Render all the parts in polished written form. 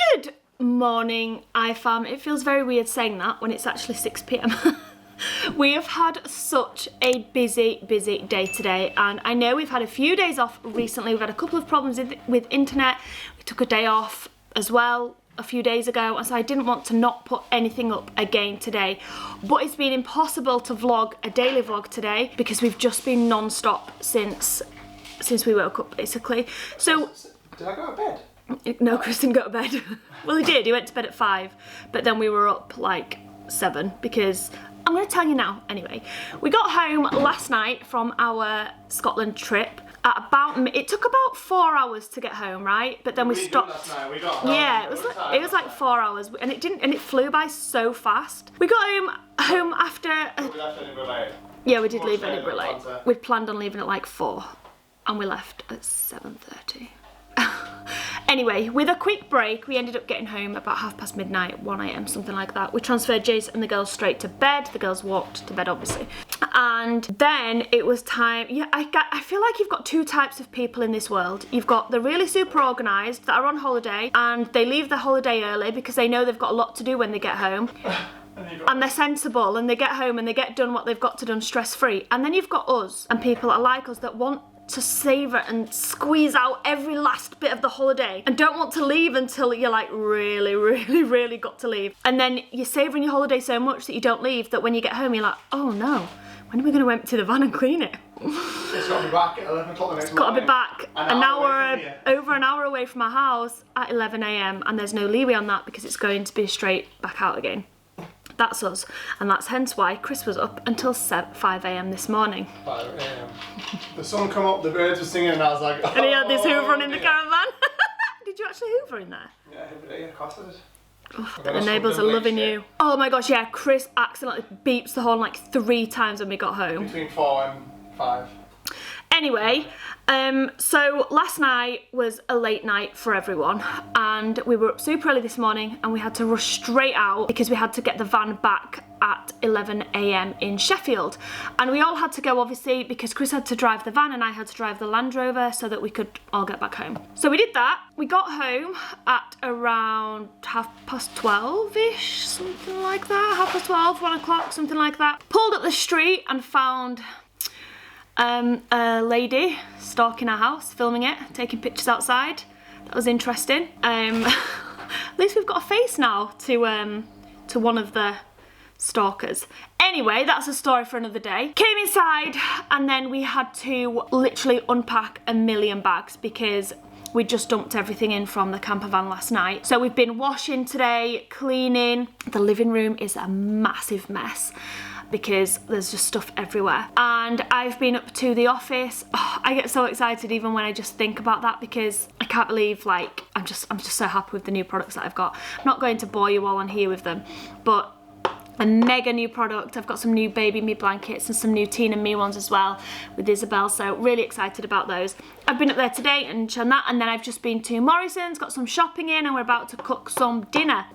Good morning, IFAM. It feels very weird saying that when it's actually 6 p.m. We have had such a busy day today, and I know we've had a few days off recently. We've had a couple of problems with internet. We took a day off as well a few days ago, and so I didn't want to not put anything up again today. But it's been impossible to vlog a daily vlog today because we've just been non-stop since we woke up, basically. So did I go to bed? No, Chris didn't go to bed. Well, he did. He went to bed at 5, but then we were up like 7 because I'm going to tell you now. Anyway, we got home last night from our Scotland trip at about, it took about 4 hours to get home, right? But then we stopped. Last night. We got home. Yeah, it was like 4 hours, and it flew by so fast. We got home after. We left Edinburgh late. Yeah, we did leave Edinburgh late. We'd planned on leaving at like 4, and we left at 7:30. Anyway, with a quick break, we ended up getting home about midnight, 1 a.m, something like that. We transferred Jace and the girls straight to bed. The girls walked to bed, obviously. And then it was time. Yeah, I feel like you've got two types of people in this world. You've got the really super organised that are on holiday, and they leave their holiday early because they know they've got a lot to do when they get home. And they're sensible, and they get home and they get done what they've got to done stress-free. And then you've got us and people that are like us that want to savour and squeeze out every last bit of the holiday and don't want to leave until you're like really got to leave. And then you're savouring your holiday so much that you don't leave, that when you get home you're like, oh no, when are we going to empty the van and clean it? It's got to be back at 11 o'clock the next morning. It's got to be back over an hour away from our house at 11 a.m, and there's no leeway on that because it's going to be straight back out again. That's us, and that's hence why Chris was up until 5 a.m. this morning. 5 a.m. The sun come up, the birds were singing, and I was like, oh, and he had this hoover on in the caravan. Did you actually hoover in there? Yeah, of course I did. Oh, the neighbours are loving you. Oh my gosh, yeah, Chris accidentally beeps the horn like 3 times when we got home. Between 4 and 5. Anyway, so last night was a late night for everyone, and we were up super early this morning and we had to rush straight out because we had to get the van back at 11 a.m. in Sheffield. And we all had to go, obviously, because Chris had to drive the van and I had to drive the Land Rover so that we could all get back home. So we did that. We got home at around 12:30-ish, something like that. 12:30, 1 o'clock, something like that. Pulled up the street and found a lady stalking our house, filming it, taking pictures outside. That was interesting. At least we've got a face now to one of the stalkers. Anyway, that's a story for another day. Came inside, and then we had to literally unpack a million bags because we just dumped everything in from the camper van last night. So we've been washing today, cleaning. The living room is a massive mess because there's just stuff everywhere. And I've been up to the office. Oh, I get so excited even when I just think about that because I can't believe, like, I'm just so happy with the new products that I've got. I'm not going to bore you all on here with them, but a mega new product. I've got some new Baby Me blankets and some new Teen and Me ones as well with Isabelle, so really excited about those. I've been up there today and shown that, and then I've just been to Morrison's, got some shopping in, and we're about to cook some dinner.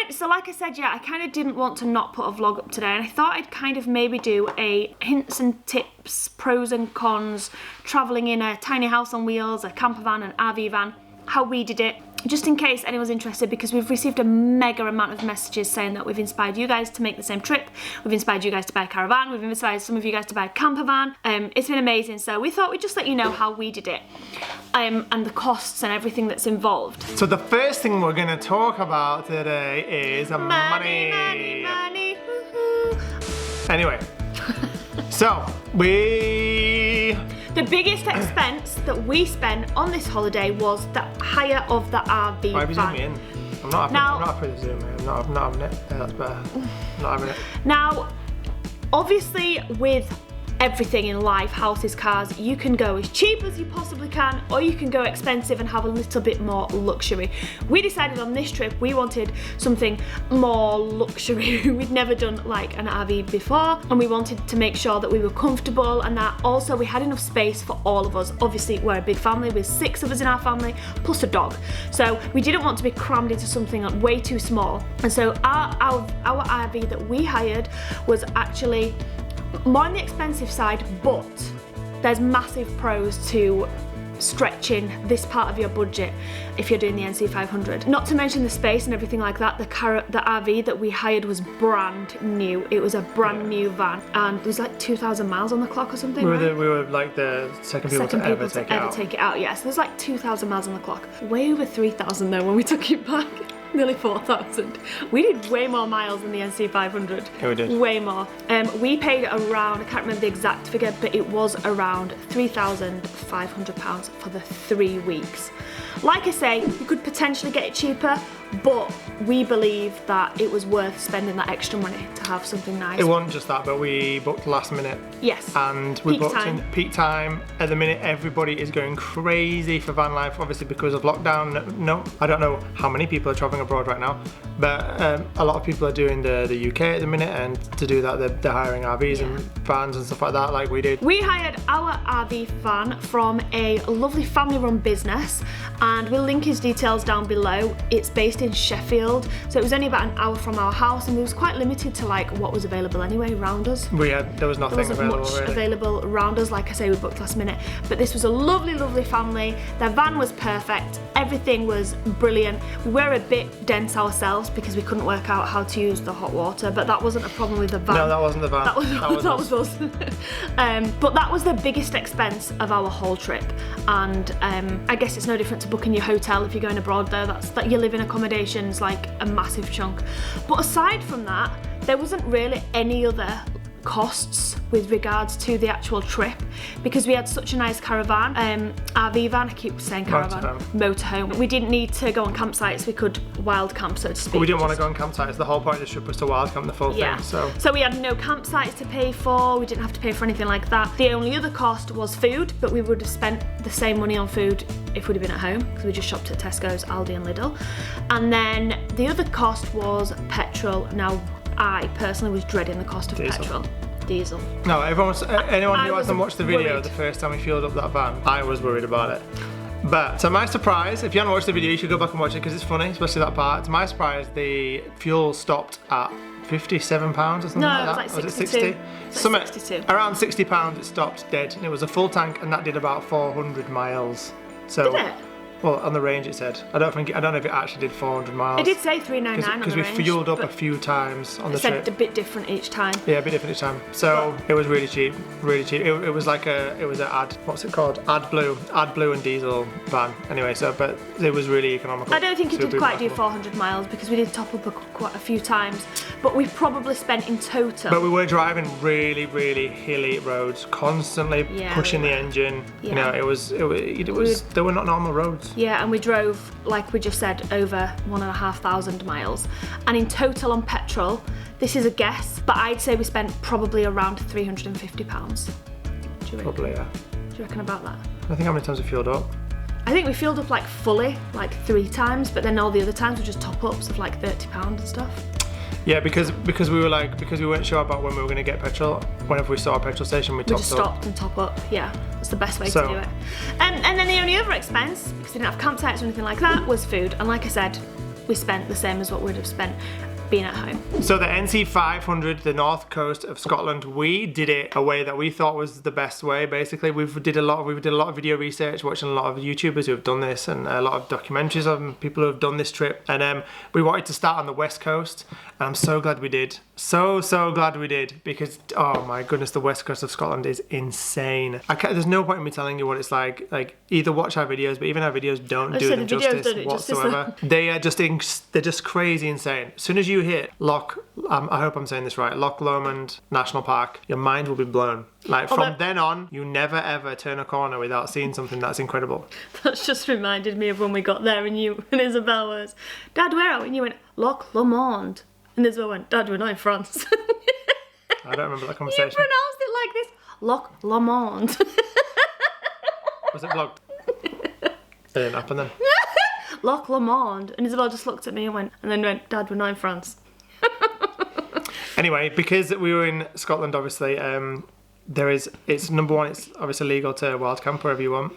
So like I said, yeah, I kind of didn't want to not put a vlog up today, and I thought I'd kind of maybe do a hints and tips, pros and cons, travelling in a tiny house on wheels, a camper van, an RV van, how we did it, just in case anyone's interested, because we've received a mega amount of messages saying that we've inspired you guys to make the same trip, we've inspired you guys to buy a caravan, we've inspired some of you guys to buy a camper van. It's been amazing, so we thought we'd just let you know how we did it, and the costs and everything that's involved. So the first thing we're going to talk about today is money. Anyway, so the biggest expense that we spent on this holiday was the hire of the RV Why have you van. zoomed me in? I'm not happy with the zoom in. I'm not having it. Yeah, that's better. I'm not having it. Now, obviously with everything in life, houses, cars, you can go as cheap as you possibly can, or you can go expensive and have a little bit more luxury. We decided on this trip we wanted something more luxury. We'd never done like an RV before, and we wanted to make sure that we were comfortable and that also we had enough space for all of us. Obviously we're a big family with 6 of us in our family plus a dog, so we didn't want to be crammed into something way too small. And so our RV that we hired was actually more on the expensive side, but there's massive pros to stretching this part of your budget if you're doing the NC 500. Not to mention the space and everything like that. The RV that we hired was brand new. It was a brand new van, and there was like 2,000 miles on the clock or something. We were like the second people to ever take it out. Yeah, so there's like 2,000 miles on the clock. Way over 3,000 though when we took it back. Nearly 4,000. We did way more miles than the NC 500. Yeah, we did. Way more. We paid around, I can't remember the exact figure, but it was around £3,500 for the 3 weeks. Like I say, you could potentially get it cheaper, but we believe that it was worth spending that extra money to have something nice. It wasn't just that, but we booked last minute. Yes. And we booked in peak time. At the minute, everybody is going crazy for van life, obviously because of lockdown. No, I don't know how many people are traveling abroad right now, but a lot of people are doing the UK at the minute, and to do that, they're hiring RVs and vans and stuff like that, like we did. We hired our RV van from a lovely family-run business, and we'll link his details down below. It's based in Sheffield, so it was only about an hour from our house, and we was quite limited to like what was available anyway around us. There was nothing available around us. Like I say, we booked last minute, but this was a lovely family. Their van was perfect, everything was brilliant. We were a bit dense ourselves because we couldn't work out how to use the hot water, but that wasn't a problem with the van. No, that wasn't the van. That was us. But that was the biggest expense of our whole trip, and I guess it's no different to booking your hotel if you're going abroad though. That your living accommodation's like a massive chunk. But aside from that, there wasn't really any other costs with regards to the actual trip, because we had such a nice caravan, RV van, I keep saying caravan, motorhome. We didn't need to go on campsites, we could wild camp, so to speak. But we didn't want to go on campsites. The whole point of the trip was to wild camp the full thing. So we had no campsites to pay for, we didn't have to pay for anything like that. The only other cost was food, but we would have spent the same money on food if we'd have been at home, because we just shopped at Tesco's, Aldi and Lidl. And then the other cost was petrol. Now, I personally was dreading the cost of petrol. Diesel. No, anyone who hasn't watched the video the first time we filled up that van, I was worried about it. But to my surprise, if you haven't watched the video, you should go back and watch it because it's funny, especially that part. To my surprise, the fuel stopped at £57 or something like that. No, it was like 62. Was it 60? 62. Around £60 it stopped dead, and it was a full tank, and that did about 400 miles. So, did it? Well, on the range it said. I don't know if it actually did 400 miles. It did say 399 on the range. Because we fueled up a few times on the trip. It said a bit different each time. Yeah, a bit different each time. So it was really cheap, really cheap. It was like it was an what's it called? AdBlue and diesel van. Anyway, but it was really economical. I don't think it did quite do 400 miles because we did top up quite a few times, but we probably spent in total. But we were driving really hilly roads, constantly pushing the engine. Yeah. You know, they were not normal roads. Yeah, and we drove, like we just said, over 1,500 miles. And in total on petrol, this is a guess, but I'd say we spent probably around £350. Do you reckon? Probably, yeah. Do you reckon about that? I think how many times we filled up? I think we filled up like fully, like 3 times, but then all the other times were just top-ups of like £30 and stuff. Yeah, because we weren't sure about when we were going to get petrol. Whenever we saw a petrol station, we just stopped and top up. Yeah, that's the best way to do it. And then the only other expense, because we didn't have campsites or anything like that, was food. And like I said, we spent the same as what we'd have spent being at home. So the NC 500, the north coast of Scotland, we did it a way that we thought was the best way. Basically, we did a lot of video research, watching a lot of YouTubers who have done this, and a lot of documentaries of people who have done this trip. And we wanted to start on the west coast, and I'm so glad we did. So glad we did, because oh my goodness, the west coast of Scotland is insane. There's no point in me telling you what it's like. Like, either watch our videos, but even our videos don't do them justice whatsoever. They're just crazy insane. As soon as you hit I hope I'm saying this right, Loch Lomond National Park, your mind will be blown. Like, from then on, you never ever turn a corner without seeing something that's incredible. That's just reminded me of when we got there and you and Isabelle was, Dad, where are we? And you went, Loch Lomond. And Isabelle went, Dad, we're not in France. I don't remember that conversation. You pronounced it like this, Loch Lomond. Was it vlogged? It didn't happen then. Loch Lomond. And Isabelle just looked at me and then went, Dad, we're not in France. Anyway, because we were in Scotland, obviously, it's number one, it's obviously legal to wild camp wherever you want.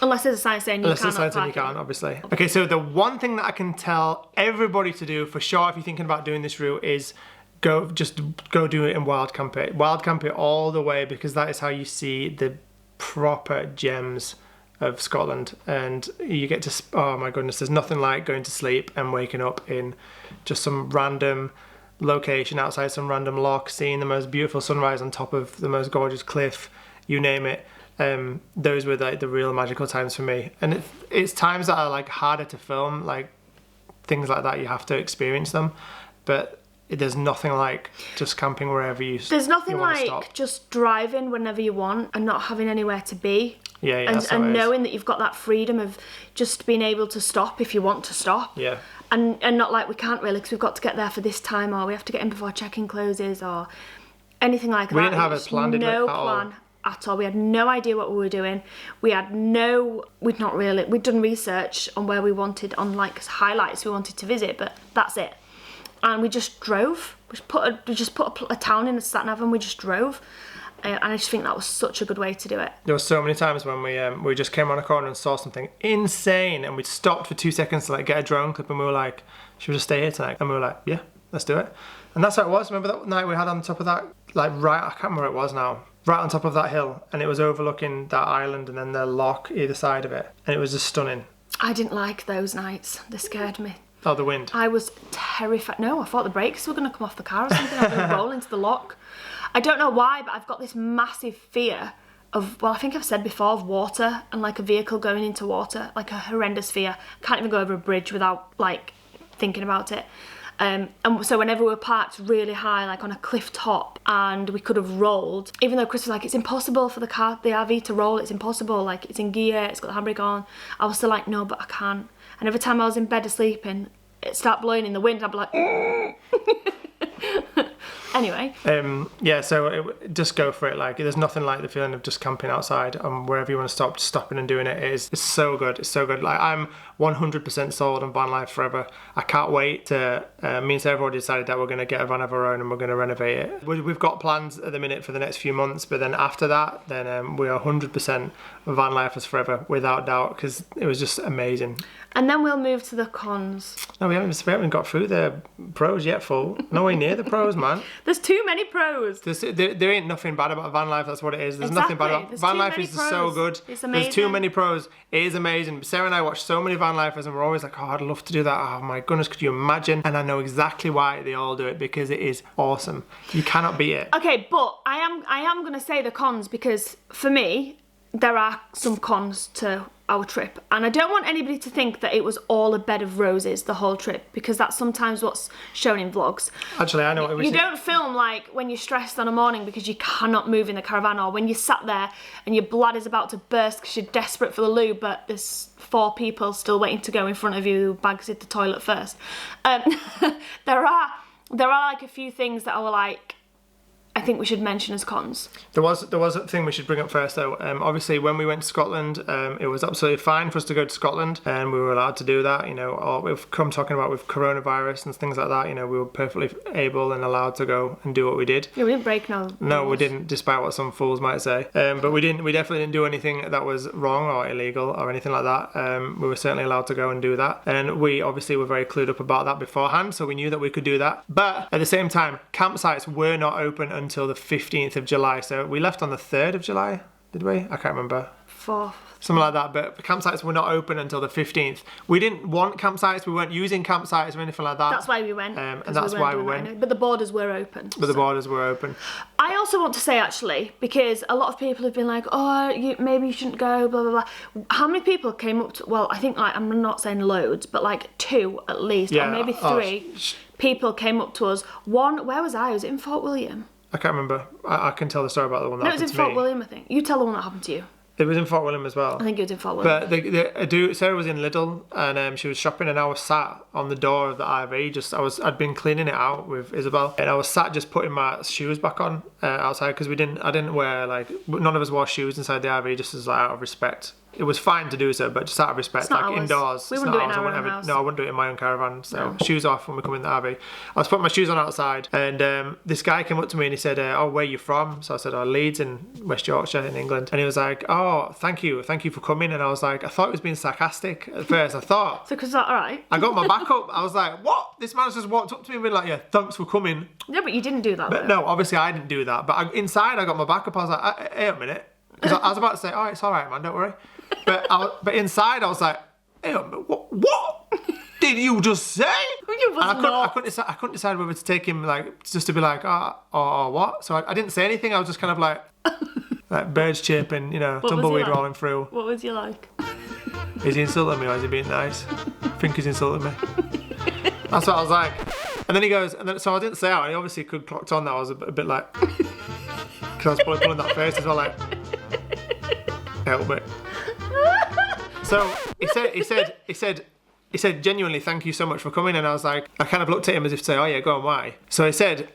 Unless there's a sign saying you can't, obviously. Okay, so the one thing that I can tell everybody to do for sure if you're thinking about doing this route is go do it and wild camp it. Wild camp it all the way, because that is how you see the proper gems of Scotland, and you get to, oh my goodness, there's nothing like going to sleep and waking up in just some random location outside some random loch, seeing the most beautiful sunrise on top of the most gorgeous cliff, you name it. Those were like the real magical times for me, and it's times that are like harder to film, like things like that. You have to experience them, but there's nothing like just camping wherever you. There's nothing like stop. Just driving whenever you want and not having anywhere to be. Yeah, and knowing that you've got that freedom of just being able to stop if you want to stop. Yeah. And not like we can't really because we've got to get there for this time, or we have to get in before check-in closes, or anything like that. We didn't have a plan. No plan at all. We had no idea what we were doing. We'd done research on where we wanted, on like highlights we wanted to visit, but that's it. And we just drove. We just put a town in a sat nav and we just drove. And I just think that was such a good way to do it. There were so many times when we just came on a corner and saw something insane, and we stopped for 2 seconds to like get a drone clip, and we were like, should we just stay here tonight? And we were like, yeah, let's do it. And that's how it was. Remember that night we had on top of that, like right, I can't remember where it was now, right on top of that hill, and it was overlooking that island and then the loch either side of it, and it was just stunning. I didn't like those nights. They scared me. Oh, the wind. I was terrified. No, I thought the brakes were going to come off the car or something. I was going to roll into the loch. I don't know why, but I've got this massive fear of, well, I think I've said before, of water and like a vehicle going into water, like a horrendous fear. Can't even go over a bridge without like thinking about it. And so whenever we were parked really high, like on a cliff top, and we could have rolled, even though Chris was like, it's impossible for the RV to roll, it's impossible, like it's in gear, it's got the handbrake on. I was still like, no, but I can't. And every time I was in bed sleeping, it started blowing in the wind, I'd be like, anyway. Yeah, so just go for it. Like, there's nothing like the feeling of just camping outside and wherever you want to stop, just stopping and doing it. It's so good. It's so good. Like, I'm 100% sold on van life forever. I can't wait to. Me and Sarah have already decided that we're going to get a van of our own and we're going to renovate it. We've got plans at the minute for the next few months, but then after that, then we are 100% van lifers forever, without doubt, because it was just amazing. And then we'll move to the cons. No, we haven't got through the pros yet, full. Nowhere near the pros, man. There's too many pros. There ain't nothing bad about van life. That's what it is. There's nothing bad about van life. Is so good. It's amazing. There's too many pros. It is amazing. Sarah and I watch so many van lifers, and we're always like, oh, I'd love to do that. Oh my goodness, could you imagine? And I know exactly why they all do it, because it is awesome. You cannot beat it. Okay, but I am going to say the cons, because for me, there are some cons to our trip, and I don't want anybody to think that it was all a bed of roses the whole trip, because that's sometimes what's shown in vlogs. Actually, I know what you don't film like when you're stressed on a morning because you cannot move in the caravan, or when you sat there and your bladder's about to burst because you're desperate for the loo, but there's 4 people still waiting to go in front of you who bags at the toilet first. There are like a few things that are like, I think we should mention as cons. There was a thing we should bring up first, though. Obviously, when we went to Scotland, it was absolutely fine for us to go to Scotland, and we were allowed to do that. You know, or we've come talking about with coronavirus and things like that. You know, we were perfectly able and allowed to go and do what we did. Yeah, we didn't break no rules. No, we didn't, despite what some fools might say. But we definitely didn't do anything that was wrong or illegal or anything like that. We were certainly allowed to go and do that, and we obviously were very clued up about that beforehand, so we knew that we could do that. But at the same time, campsites were not open until the 15th of July. So we left on the 3rd of July, did we? I can't remember. 4th. Something like that, but campsites were not open until the 15th. We didn't want campsites, we weren't using campsites or anything like that. That's why we went. And that's why we went. Anyway. But the borders were open. But the borders were open. I also want to say, actually, because a lot of people have been like, oh, maybe you shouldn't go, blah, blah, blah. How many people came up to, well, I think, like, I'm not saying loads, but like 2 at least, or maybe 3 people came up to us. One, where was I? Was it in Fort William? I can't remember. I can tell the story about the one that happened to me. No, it was in Fort William, I think. You tell the one that happened to you. It was in Fort William as well. I think it was in Fort William. But Sarah was in Lidl, and she was shopping, and I was sat on the door of the RV. I'd been cleaning it out with Isabel, and I was sat just putting my shoes back on outside, because I didn't wear, like, none of us wore shoes inside the RV, just as like, out of respect. It was fine to do so, but just out of respect, like ours. Indoors. We wouldn't do it in our own house. No, I wouldn't do it in my own caravan. So shoes off when we come in the RV. I was putting my shoes on outside, and this guy came up to me and he said, "Oh, where are you from?" So I said, "Oh, Leeds in West Yorkshire in England." And he was like, "Oh, thank you for coming." And I was like, I thought he was being sarcastic at first. I thought. So, 'cause all right. I got my back up. I was like, "What?" This man's just walked up to me and been like, "Yeah, thanks for coming." No, but you didn't do that. But no, obviously I didn't do that. But inside, I got my back up. I was like, "Hey, a minute." Because I was about to say, oh, it's all right, man, don't worry. But inside, I was like, hey, what did you just say? I couldn't decide whether to take him, like, just to be like, or what. So I didn't say anything. I was just kind of like birds chirping, you know, tumbleweed rolling through. What was he like? Is he insulting me or is he being nice? I think he's insulting me. That's what I was like. And then he goes, so I didn't say out, and he obviously could clocked on that I was a bit like, because I was probably pulling that face as well, like, help me. So he said, genuinely, thank you so much for coming. And I was like, I kind of looked at him as if to say, oh yeah, go on, why? So he said,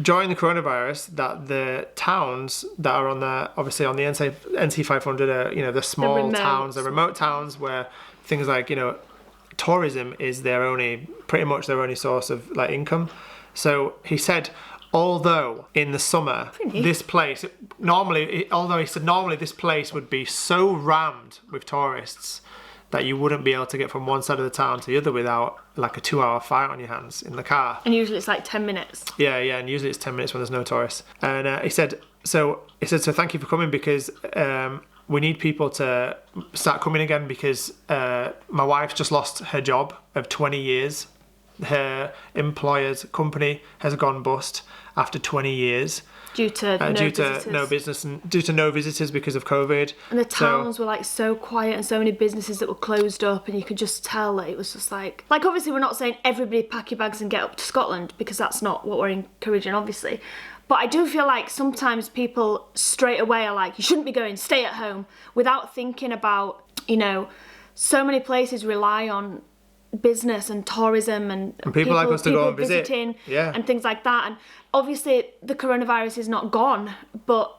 during the coronavirus, that the towns that are obviously on the NC 500 are, you know, the small towns, the remote towns where things like, you know, tourism is pretty much their only source of like income. So he said, although in the summer, this place, normally this place would be so rammed with tourists that you wouldn't be able to get from one side of the town to the other without like a 2-hour fight on your hands in the car. And usually it's like 10 minutes. Yeah, and usually it's 10 minutes when there's no tourists. And he said, so thank you for coming because we need people to start coming again because my wife's just lost her job of 20 years. Her employer's company has gone bust after 20 years. Due to no business and due to no visitors because of COVID. And the towns were like so quiet and so many businesses that were closed up, and you could just tell that it was just like obviously we're not saying everybody pack your bags and get up to Scotland because that's not what we're encouraging, obviously. But I do feel like sometimes people straight away are like, you shouldn't be going, stay at home, without thinking about, you know, so many places rely on business and tourism and people like us to go and visit and things like that. And obviously the coronavirus is not gone, but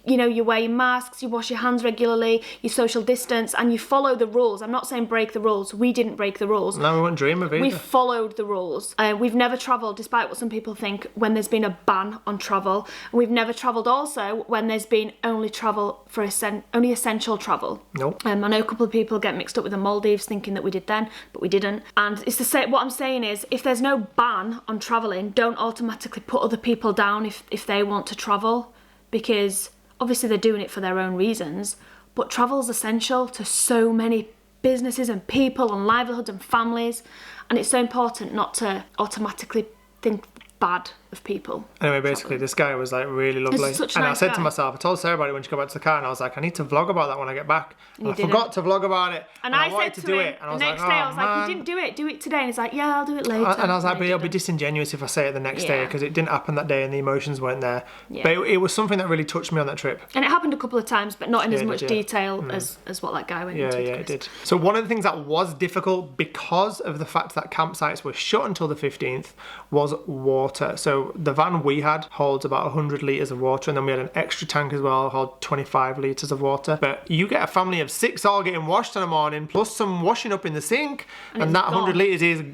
you know, you wear your masks, you wash your hands regularly, you social distance, and you follow the rules. I'm not saying break the rules. We didn't break the rules. No, we wouldn't dream of it. We followed the rules. We've never travelled, despite what some people think, when there's been a ban on travel. And we've never travelled also when there's been only travel for only essential travel. Nope. I know a couple of people get mixed up with the Maldives thinking that we did then, but we didn't. And it's the same. What I'm saying is, if there's no ban on travelling, don't automatically put other people down if they want to travel. Because obviously they're doing it for their own reasons, but travel's essential to so many businesses and people and livelihoods and families, and it's so important not to automatically think bad of people. Anyway, basically this guy was like really lovely, and I said to myself, I told Sarah about it when she got back to the car, and I was like, I need to vlog about that when I get back, and I forgot to vlog about it, and I wanted to do it, and I was like, the next day I was like, you didn't do it today, and he's like, yeah, I'll do it later. And I was like, but it'll be disingenuous if I say it the next day, because it didn't happen that day and the emotions weren't there. But it was something that really touched me on that trip. And it happened a couple of times, but not in as much detail as what that guy went into. Yeah, it did. So one of the things that was difficult because of the fact that campsites were shut until the 15th was water. So the van we had holds about 100 litres of water, and then we had an extra tank as well, hold 25 litres of water. But you get a family of 6 all getting washed in the morning, plus some washing up in the sink, and that 100 litres is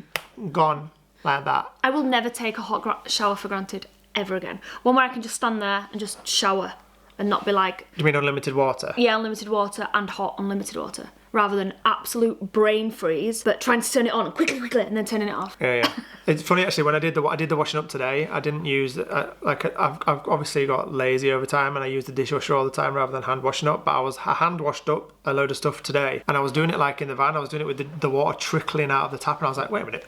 gone like that. I will never take a hot shower for granted ever again. One where I can just stand there and just shower and not be like... Do you mean unlimited water? Yeah, unlimited water and hot unlimited water. Rather than absolute brain freeze, but trying to turn it on quickly, and then turning it off. Yeah. It's funny actually, when I did the washing up today, I didn't use I've obviously got lazy over time, and I use the dishwasher all the time rather than hand washing up. But I hand washed up a load of stuff today, and I was doing it like in the van. I was doing it with the water trickling out of the tap, and I was like, wait a minute.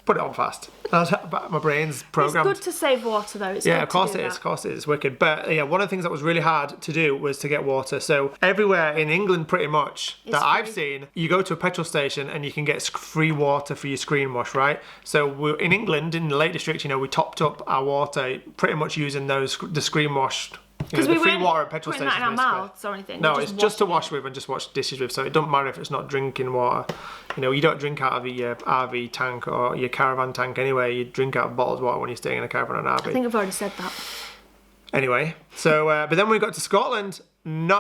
Put it on fast. My brain's programmed. It's good to save water though. Of course it is. Of course it is. Wicked. But yeah, one of the things that was really hard to do was to get water. So everywhere in England, pretty much I've seen, you go to a petrol station and you can get free water for your screen wash, right? So in England, in the Lake District, we topped up our water pretty much using the screen washed. Because we free water at petrol stations. That in our mouths or anything. No, it's just to wash with and just wash dishes with. So it doesn't matter if it's not drinking water. You don't drink out of your RV tank or your caravan tank anyway. You drink out of bottled water when you're staying in a caravan or RV. I think I've already said that. Anyway, so but then when we got to Scotland, in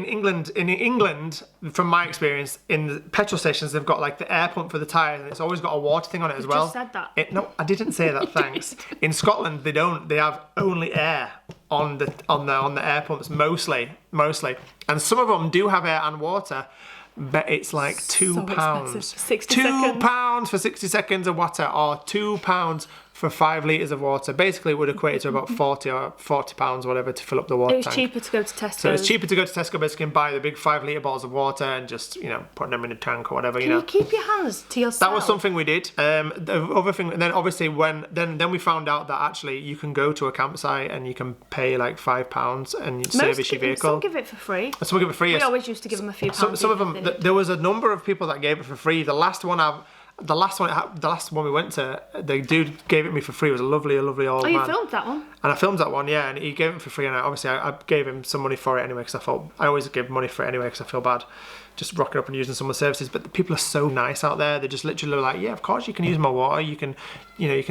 England, from my experience, in the petrol stations they've got like the air pump for the tyres, and it's always got a water thing on it as well. You just said that. No, I didn't say that. Thanks. In Scotland, they don't. They have only air on the air pumps mostly, and some of them do have air and water. But it's like £2. £2 for 60 £2 for 60 seconds of water, or £2 for 5 litres of water. Basically, it would equate to about 40 or £40, whatever, to fill up the water It was tank. cheaper to go to Tesco. So it's cheaper to go to Tesco basically and buy the big 5 litre bottles of water and just, you know, put them in a tank or whatever, Can you keep your hands to yourself? That was something we did. The other thing, and then obviously then we found out that actually you can go to a campsite and you can pay like £5 and you service your vehicle. Some give it for free. Some give it free. We yes. always used to give them a few pounds. Some of them. There was a number of people that gave it for free. The last one we went to, the dude gave it me for free. It was a lovely old man. Oh, you filmed that one? And I filmed that one, yeah, and he gave it for free, and I gave him some money for it anyway, because I always give money for it anyway, because I feel bad just rocking up and using someone's services. But the people are so nice out there. They just literally like, yeah, of course you can use my water. You can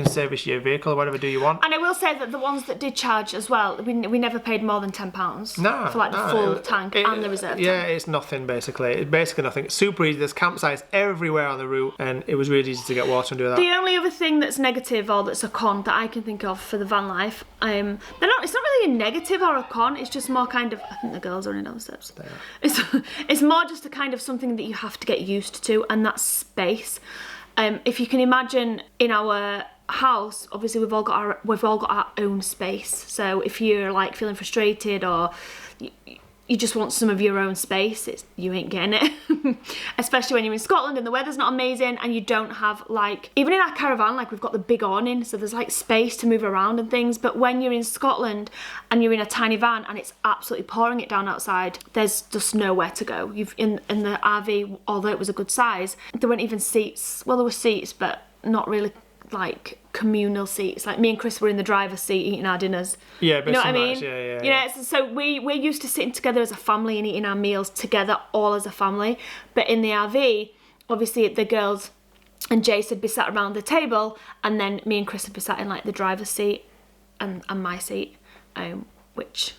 service your vehicle or whatever do you want. And I will say that the ones that did charge as well, we never paid more than £10 for like the full tank and the reserve tank. Yeah, it's nothing basically. It's basically nothing. It's super easy. There's campsites everywhere on the route, and it was really easy to get water and do that. The only other thing that's negative or that's a con that I can think of for the van life, it's not really a negative or a con. It's just more kind of, I think the girls are running down the steps. It's more just a kind of something that you have to get used to, and that's space. If you can imagine in our house, obviously we've all got our own space. So if you're like feeling frustrated or you just want some of your own space, you ain't getting it. Especially when you're in Scotland and the weather's not amazing and you don't have like, even in our caravan, like we've got the big awning, so there's like space to move around and things. But when you're in Scotland and you're in a tiny van and it's absolutely pouring it down outside, there's just nowhere to go. In the RV, although it was a good size, there weren't even seats. Well, there were seats, but not really like communal seats. Like me and Chris were in the driver's seat eating our dinners. Yeah, you know what I mean? Yeah. You know, so we're used to sitting together as a family and eating our meals together, all as a family. But in the RV, obviously the girls and Jace would be sat around the table, and then me and Chris would be sat in like the driver's seat and my seat, which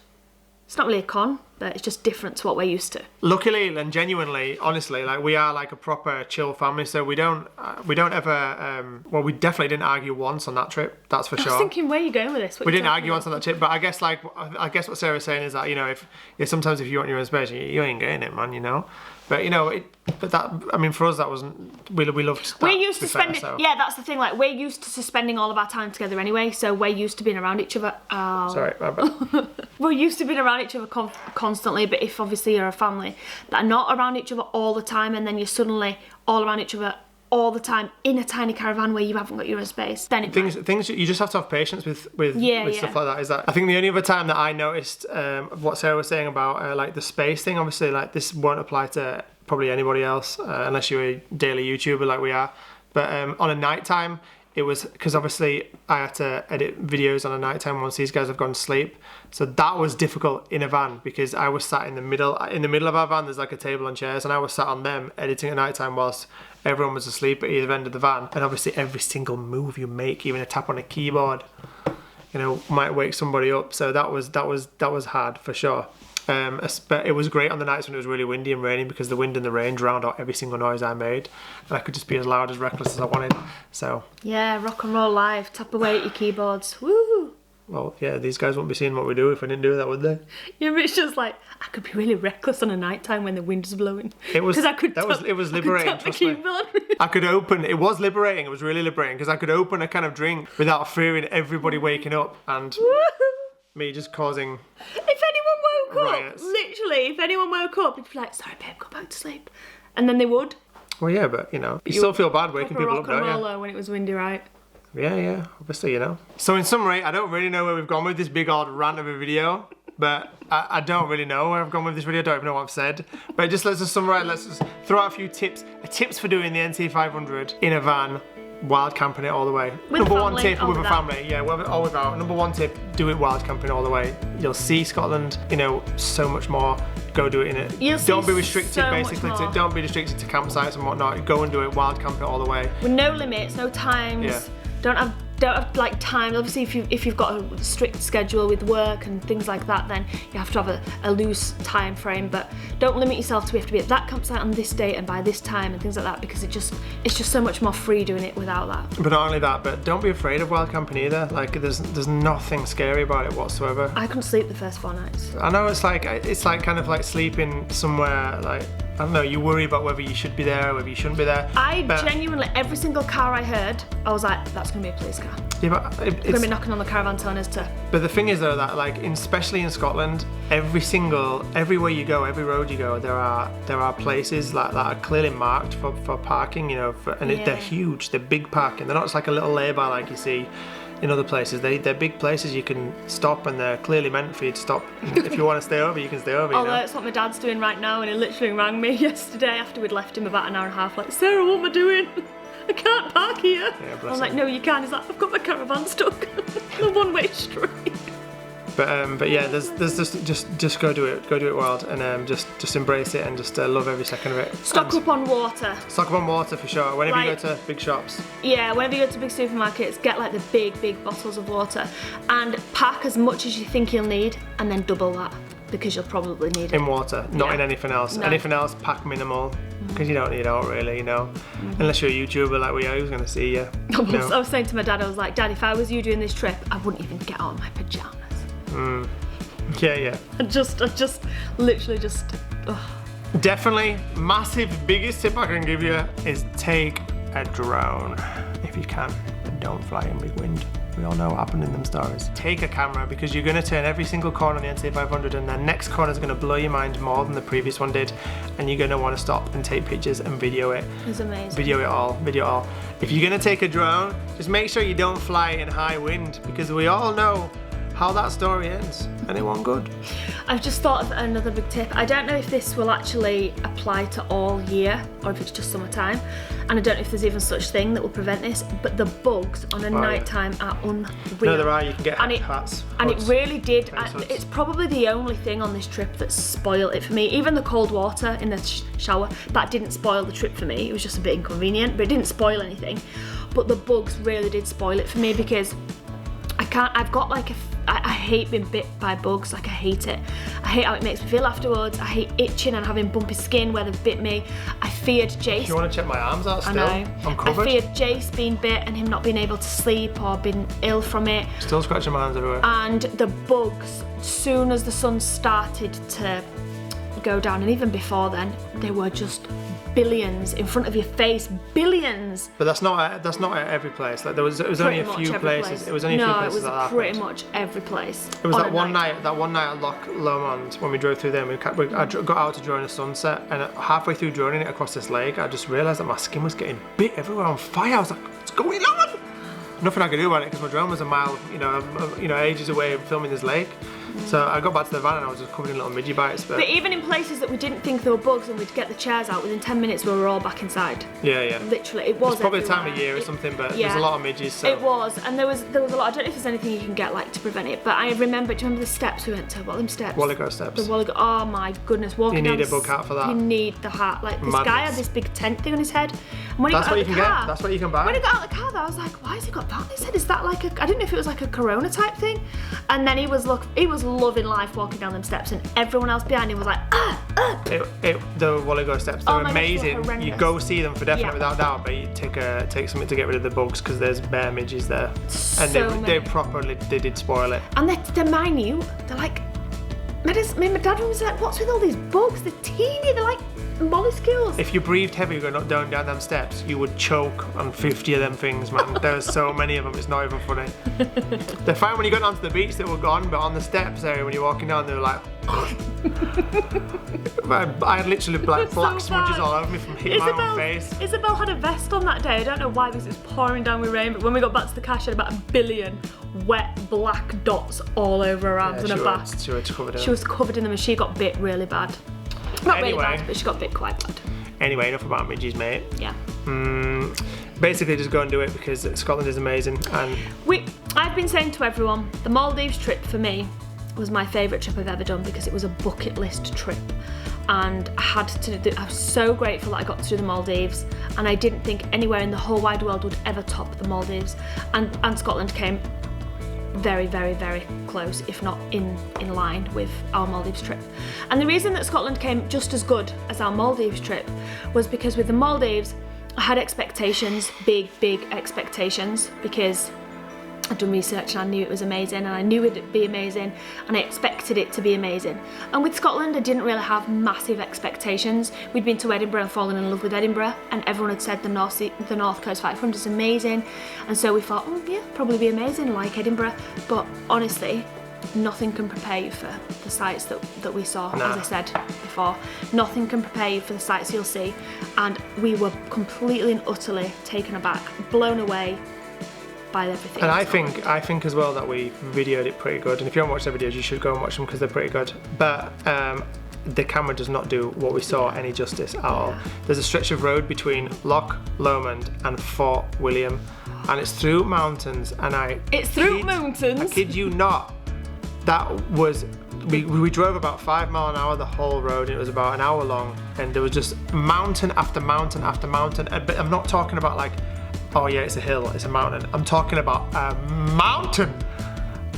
it's not really a con, but it's just different to what we're used to. Luckily and genuinely, honestly, like we are like a proper chill family, so we don't ever, well, we definitely didn't argue once on that trip, that's for sure. I was thinking, where are you going with this? We didn't argue once on that trip, but I guess what Sarah's saying is that, you know, sometimes if you want your own space, you ain't getting it, man, you know. But you know, for us that wasn't. We loved that. We're used to spending. Yeah, that's the thing. Like we're used to spending all of our time together anyway. So we're used to being around each other. Sorry, my bad. We're used to being around each other constantly. But if obviously you're a family that are not around each other all the time, and then you're suddenly all around each other all the time in a tiny caravan where you haven't got your own space, then things you just have to have patience with stuff like that. Is that I think the only other time that I noticed what Sarah was saying about like the space thing, obviously like this won't apply to probably anybody else unless you're a daily YouTuber like we are, but on a night time it was, because obviously I had to edit videos on a night time once these guys have gone to sleep, so that was difficult in a van because I was sat in the middle of our van. There's like a table and chairs, and I was sat on them editing at night time whilst everyone was asleep at either end of the van. And obviously every single move you make, even a tap on a keyboard, you know, might wake somebody up. So that was hard for sure. But it was great on the nights when it was really windy and raining, because the wind and the rain drowned out every single noise I made, and I could just be as loud, as reckless as I wanted. So yeah, rock and roll live, tap away at your keyboards. Woo! Well, yeah, these guys wouldn't be seeing what we do if we didn't do that, would they? Yeah, but it's just like, I could be really reckless on a night time when the wind is blowing. It was liberating. Trust me. It was liberating. It was really liberating, because I could open a can of drink without fearing everybody waking up and me just causing. If anyone woke riots. up, literally, if anyone woke up, it'd be like, sorry babe, go back to sleep. And then they would. Well, yeah, but you know, you still feel bad waking people up, don't you? Rock and roller when it was windy, right? Yeah, obviously, you know. So in summary, I don't really know where we've gone with this big old rant of a video, but I don't really know where I've gone with this video. I don't even know what I've said. But let's just summarize. Let's just throw out a few tips for doing the NT500 in a van, wild camping it all the way. Number one tip with a family, yeah, or without. Number one tip, do it wild camping all the way. You'll see Scotland, you know, so much more. Go do it in it. Don't be restricted, basically. Don't be restricted to campsites and whatnot. Go and do it, wild camp it all the way. With no limits, no times. Yeah. Don't have like time. Obviously, if you've got a strict schedule with work and things like that, then you have to have a loose time frame. But don't limit yourself to we have to be at that campsite on this date and by this time and things like that, because it's just so much more free doing it without that. But not only that, but don't be afraid of wild camping either. Like there's nothing scary about it whatsoever. I couldn't sleep the first 4 nights. I know it's like kind of like sleeping somewhere like I don't know, you worry about whether you should be there or whether you shouldn't be there. Genuinely, every single car I heard, I was like, that's going to be a police car. Yeah, but They're going to be knocking on the caravan telling us to... But the thing is though, that like, especially in Scotland, everywhere you go, every road you go, there are places like that are clearly marked for parking, you know, they're huge, they're big parking. They're not just like a little lay-by like you see in other places. They're big places you can stop, and they're clearly meant for you to stop. If you want to stay over, you can stay over. Although it's what my dad's doing right now, and he literally rang me yesterday after we'd left him about an hour and a half, like, Sarah, what am I doing? I can't park here. Yeah, I was like, no, you can. He's like, I've got my caravan stuck. The one-way street. But yeah, there's just go do it wild, and just embrace it, and just love every second of it. Stock up on water. Stock up on water for sure. Whenever you go to big shops. Yeah, whenever you go to big supermarkets, get like the big bottles of water, and pack as much as you think you'll need, and then double that, because you'll probably need it. In water, not in anything else. No. Anything else, pack minimal, because you don't need it all really, you know. Unless you're a YouTuber like we are, who's going to see you? I was saying to my dad, I was like, Dad, if I was you doing this trip, I wouldn't even get out of my pajamas. Yeah. I just literally just. Ugh. Definitely, biggest tip I can give you is take a drone if you can, but don't fly in big wind. We all know what happened in them stories. Take a camera, because you're going to turn every single corner on the NC500, and the next corner is going to blow your mind more than the previous one did, and you're going to want to stop and take pictures and video it. It's amazing. Video it all. If you're going to take a drone, just make sure you don't fly in high wind, because we all know how that story ends, and it wasn't good. I've just thought of another big tip. I don't know if this will actually apply to all year, or if it's just summertime, and I don't know if there's even such thing that will prevent this, but the bugs on a night time are unreal. No, there are. You can get hats. And it really did. It's probably the only thing on this trip that spoiled it for me. Even the cold water in the shower, that didn't spoil the trip for me. It was just a bit inconvenient, but it didn't spoil anything. But the bugs really did spoil it for me, because I hate being bit by bugs, like I hate it. I hate how it makes me feel afterwards. I hate itching and having bumpy skin where they've bit me. I feared Jace. If you want to check my arms out still? I know. I'm covered. I feared Jace being bit and him not being able to sleep or being ill from it. Still scratching my hands everywhere. And the bugs, soon as the sun started to go down, and even before then, they were just billions in front of your face, billions. But that's not at every place. Like it was only a few places. It was only a few places that happened. Pretty much every place. It was that one night at Loch Lomond when we drove through there. I got out to drone a sunset, and halfway through droning it across this lake, I just realised that my skin was getting bit everywhere on fire. I was like, what's going on? Nothing I could do about it, because my drone was a mile, ages away filming this lake. So I got back to the van and I was just covered in little midgie bites. But even in places that we didn't think there were bugs, and we'd get the chairs out, within 10 minutes we were all back inside. Yeah. Literally, it was. It's probably everywhere. the time of year or something, but there's a lot of midges. So. It was, and there was a lot. I don't know if there's anything you can get like to prevent it, but I remember. Do you remember the steps we went to? What are them steps? Walligo steps. The Walligo. Oh my goodness, walking. You need a bug hat for that. You need the hat. Like this guy had this big tent thing on his head. And when That's what you can get. That's what you can buy. When he got out of the car, though, I was like, why has he got that on his head? Is that like a? I didn't know if it was like a Corona type thing. And then he was loving life walking down them steps, and everyone else behind him was like, The Walligo steps, they're amazing. You go see them for definite, without doubt, but you take something to get rid of the bugs, because there's bare midges there, and they did spoil it. And they're minute. They're like, my dad was like, what's with all these bugs? They're teeny. They're like molluscles. If you breathed heavy going up down them steps, you would choke on 50 of them things, man. There's so many of them, it's not even funny. They're fine when you got onto the beach, they were gone, but on the steps area when you're walking down, they were like I had literally black smudges all over me from hitting my own face. Isabel had a vest on that day. I don't know why, because it was pouring down with rain, but when we got back to the car, she had about 1 billion wet black dots all over her arms and her back. She was covered in them, and she got bit really bad. Not really bad, but she got bit quite bad. Anyway, enough about midges, mate. Yeah. Basically, just go and do it, because Scotland is amazing. And I've been saying to everyone, the Maldives trip for me was my favourite trip I've ever done, because it was a bucket list trip, and I was so grateful that I got to do the Maldives, and I didn't think anywhere in the whole wide world would ever top the Maldives, and Scotland came very, very, very close, if not in line with our Maldives trip. And the reason that Scotland came just as good as our Maldives trip was because with the Maldives I had expectations, big expectations, because I'd done research and I knew it was amazing, and I knew it'd be amazing, and I expected it to be amazing. And with Scotland, I didn't really have massive expectations. We'd been to Edinburgh and fallen in love with Edinburgh, and everyone had said the North Coast 500 is amazing, and so we thought, oh yeah, probably be amazing like Edinburgh. But honestly, nothing can prepare you for the sights that we saw. As I said before, nothing can prepare you for the sights you'll see, and we were completely and utterly taken aback, blown away by everything. And I think as well that we videoed it pretty good, and if you haven't watched the videos, you should go and watch them because they're pretty good. But the camera does not do what we saw any justice at all. There's a stretch of road between Loch Lomond and Fort William, and it's through mountains, and I kid you not, that was, we drove about 5 miles an hour the whole road, and it was about an hour long, and there was just mountain after mountain after mountain. But I'm not talking about like, oh yeah, it's a hill, it's a mountain. I'm talking about a mountain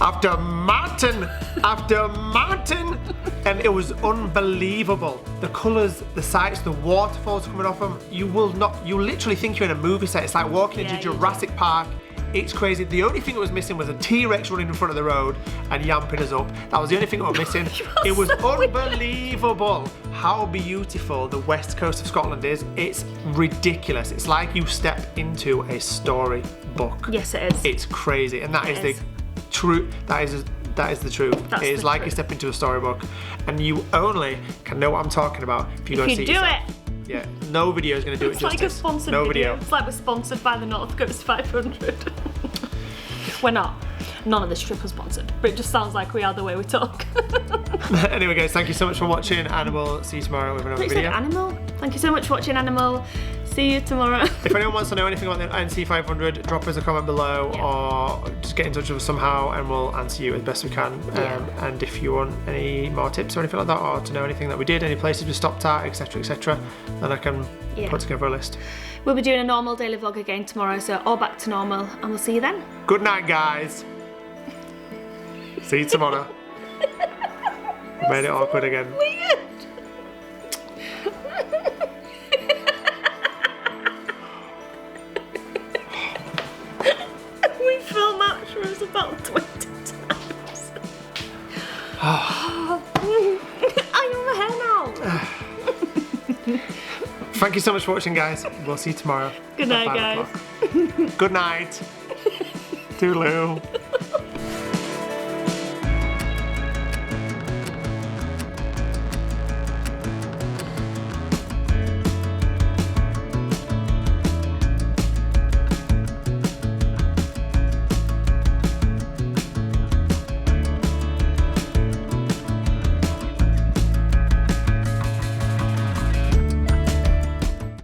after mountain after mountain, and it was unbelievable. The colours, the sights, the waterfalls coming off them, you literally think you're in a movie set. It's like walking into Jurassic Park. It's crazy. The only thing that was missing was a T-Rex running in front of the road and yamping us up. That was the only thing that was missing. It was unbelievable how beautiful the west coast of Scotland is. It's ridiculous. It's like you step into a storybook. Yes, it is. It's crazy, and that is the truth. That is the truth. It is like you step into a storybook, and you only can know what I'm talking about if you go and see it yourself. Yeah, no video is going to do it justice. It's like a sponsored video. It's like we're sponsored by the North Coast 500. We're not. None of this trip was sponsored, but it just sounds like we are the way we talk. Anyway, guys, thank you so much for watching, and we'll see you tomorrow with another video. Animal. Thank you so much for watching, Animal. See you tomorrow. If anyone wants to know anything about the NC500, drop us a comment below, or just get in touch with us somehow, and we'll answer you as best we can. And if you want any more tips or anything like that, or to know anything that we did, any places we stopped at, etc., then I can put together a list. We'll be doing a normal daily vlog again tomorrow, so all back to normal, and we'll see you then. Good night, guys. See you tomorrow. Made it awkward again. Weird. We filmed outros about 20 times. I am a hair now. Thank you so much for watching, guys. We'll see you tomorrow. Good night, guys. Good night. Toodaloo.